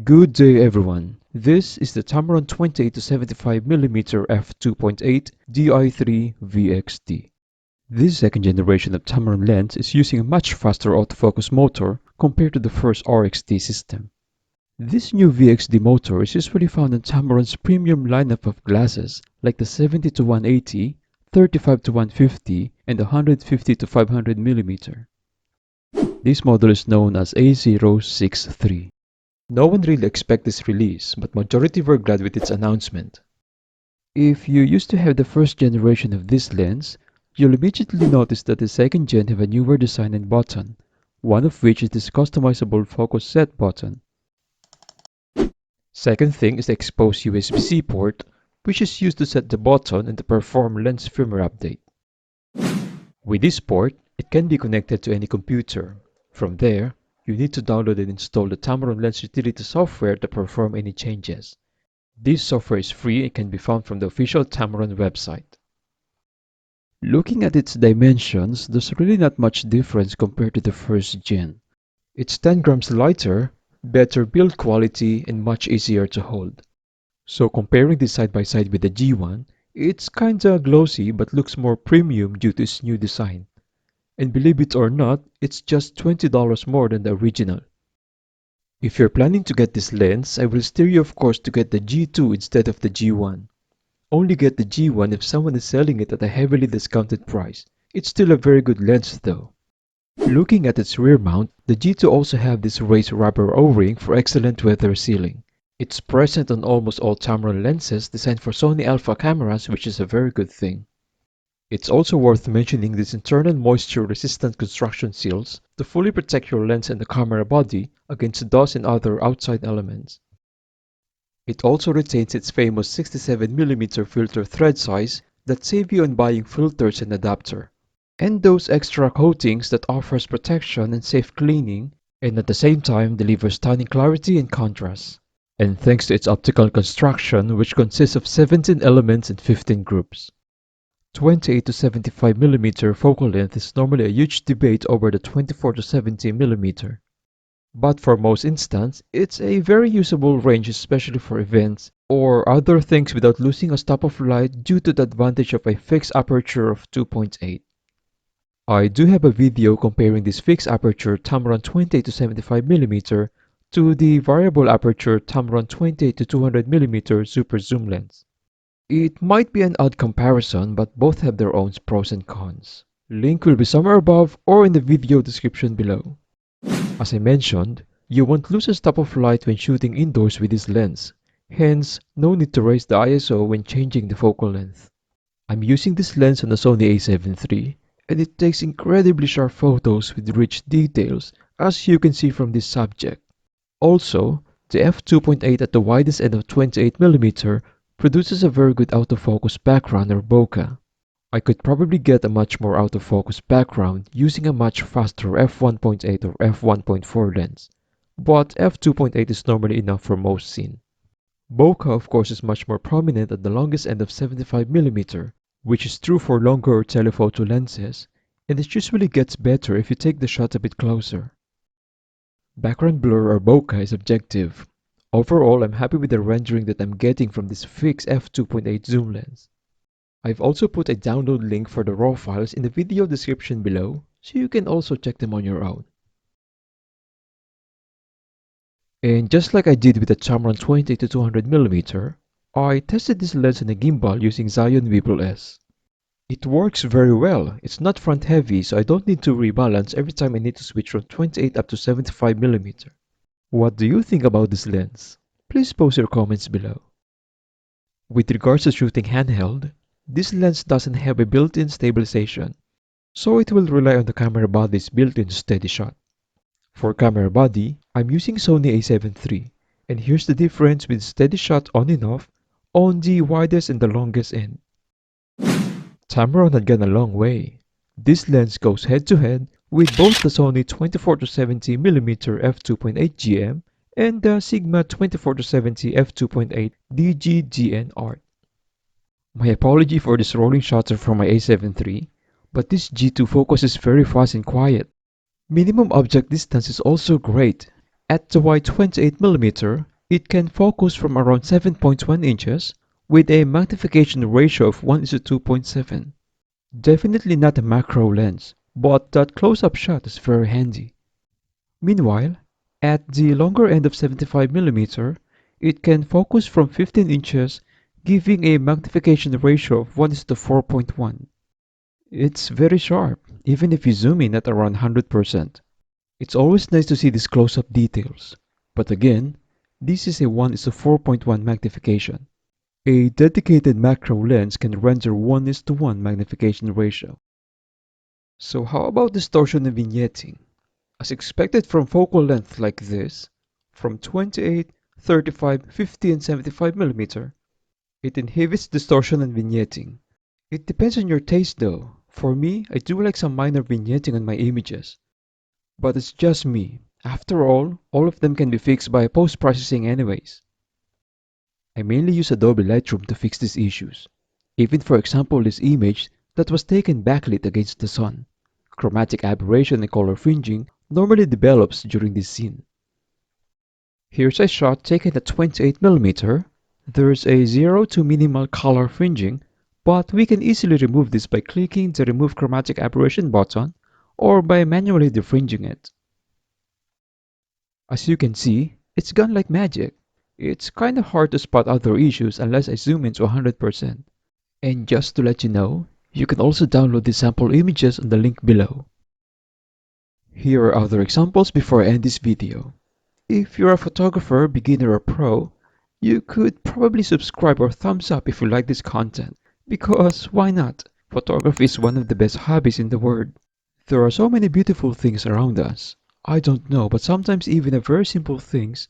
Good day everyone. This is the Tamron 28-75mm f2.8 Di3 VXD. This second generation of Tamron lens is using a much faster autofocus motor compared to the first RXD system. This new VXD motor is usually found in Tamron's premium lineup of glasses like the 70-180, 35-150, and 150-500mm. This model is known as A063. No one really expected this release, but majority were glad with its announcement. If you used to have the first generation of this lens, you'll immediately notice that the second gen have a newer design and button, one of which is this customizable focus set button. Second thing is the exposed USB-C port, which is used to set the button and to perform lens firmware update. With this port, it can be connected to any computer. From there, you need to download and install the Tamron Lens Utility software to perform any changes. This software is free and can be found from the official Tamron website. Looking at its dimensions, there's really not much difference compared to the first gen. It's 10 grams lighter, better build quality, and much easier to hold. So comparing this side by side with the G1, it's kinda glossy but looks more premium due to its new design. And believe it or not, it's just $20 more than the original. If you're planning to get this lens, I will steer you of course to get the G2 instead of the G1. Only get the G1 if someone is selling it at a heavily discounted price. It's still a very good lens though. Looking at its rear mount, the G2 also have this raised rubber O-ring for excellent weather sealing. It's present on almost all Tamron lenses designed for Sony alpha cameras, which is a very good thing. It's also worth mentioning these internal moisture-resistant construction seals to fully protect your lens and the camera body against dust and other outside elements. It also retains its famous 67mm filter thread size that save you on buying filters and adapter, and those extra coatings that offers protection and safe cleaning, and at the same time delivers stunning clarity and contrast. And thanks to its optical construction, which consists of 17 elements and 15 groups. 28-75mm focal length is normally a huge debate over the 24-70mm. But for most instances, it's a very usable range, especially for events or other things without losing a stop of light due to the advantage of a fixed aperture of 2.8. I do have a video comparing this fixed aperture Tamron 28-75mm to the variable aperture Tamron 28-200mm super zoom lens. It might be an odd comparison, but both have their own pros and cons. Link will be somewhere above or in the video description below. As I mentioned, you won't lose a stop of light when shooting indoors with this lens, hence no need to raise the ISO when changing the focal length. I'm using this lens on the Sony a7 III, and it takes incredibly sharp photos with rich details, as you can see from this subject. Also, the f2.8 at the widest end of 28mm produces a very good autofocus background or bokeh. I could probably get a much more autofocus background using a much faster f1.8 or f1.4 lens, but f2.8 is normally enough for most scenes. Bokeh of course is much more prominent at the longest end of 75mm, which is true for longer or telephoto lenses, and it usually gets better if you take the shot a bit closer. Background blur or bokeh is objective. Overall, I'm happy with the rendering that I'm getting from this fixed f2.8 zoom lens. I've also put a download link for the raw files in the video description below, so you can also check them on your own. And just like I did with the Tamron 20-200mm, I tested this lens on a gimbal using Zion Weeble S. It works very well. It's not front heavy, so I don't need to rebalance every time I need to switch from 28 up to 75mm. What do you think about this lens? Please post your comments below. With regards to shooting handheld, this lens doesn't have a built-in stabilization, so it will rely on the camera body's built-in steady shot. For camera body, I'm using Sony a7 III, and here's the difference with steady shot on and off on the widest and the longest end. Tamron had gone a long way. This lens goes head-to-head with both the Sony 24-70mm f2.8 GM and the Sigma 24-70 f2.8 DG Art. My apology for this rolling shutter from my a7 III, but this G2 focus is very fast and quiet. Minimum object distance is also great. At the wide 28mm, it can focus from around 7.1 inches with a magnification ratio of 1:2.7. Definitely not a macro lens, but that close-up shot is very handy. Meanwhile, at the longer end of 75mm, it can focus from 15 inches, giving a magnification ratio of 1:4.1. It's very sharp, even if you zoom in at around 100%. It's always nice to see these close-up details. But again, this is a 1:4.1 magnification. A dedicated macro lens can render 1:1 magnification ratio. So how about distortion and vignetting? As expected from focal length like this, from 28, 35, 50 and 75mm, it inhibits distortion and vignetting. It depends on your taste though. For me, I do like some minor vignetting on my images. But it's just me. After all of them can be fixed by post-processing anyways. I mainly use Adobe Lightroom to fix these issues. Even for example this image that was taken backlit against the sun. Chromatic aberration and color fringing normally develops during this scene. Here's a shot taken at 28mm. There's a 0 to minimal color fringing, but we can easily remove this by clicking the Remove Chromatic Aberration button or by manually defringing it. As you can see, it's gone like magic. It's kinda hard to spot other issues unless I zoom in to 100%. And just to let you know, you can also download the sample images on the link below. Here are other examples before I end this video. If you're a photographer, beginner or pro, you could probably subscribe or thumbs up if you like this content, because why not? Photography is one of the best hobbies in the world. There are so many beautiful things around us. I don't know, but sometimes even a very simple things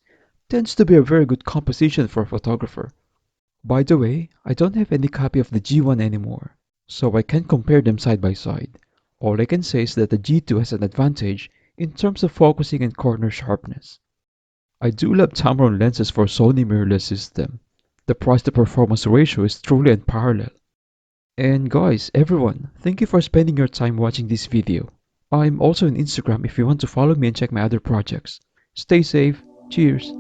tends to be a very good composition for a photographer. By the way, I don't have any copy of the G1 anymore, so I can't compare them side by side. All I can say is that the G2 has an advantage in terms of focusing and corner sharpness. I do love Tamron lenses for Sony mirrorless system. The price to performance ratio is truly unparalleled. And guys, everyone, thank you for spending your time watching this video. I'm also on Instagram if you want to follow me and check my other projects. Stay safe, cheers!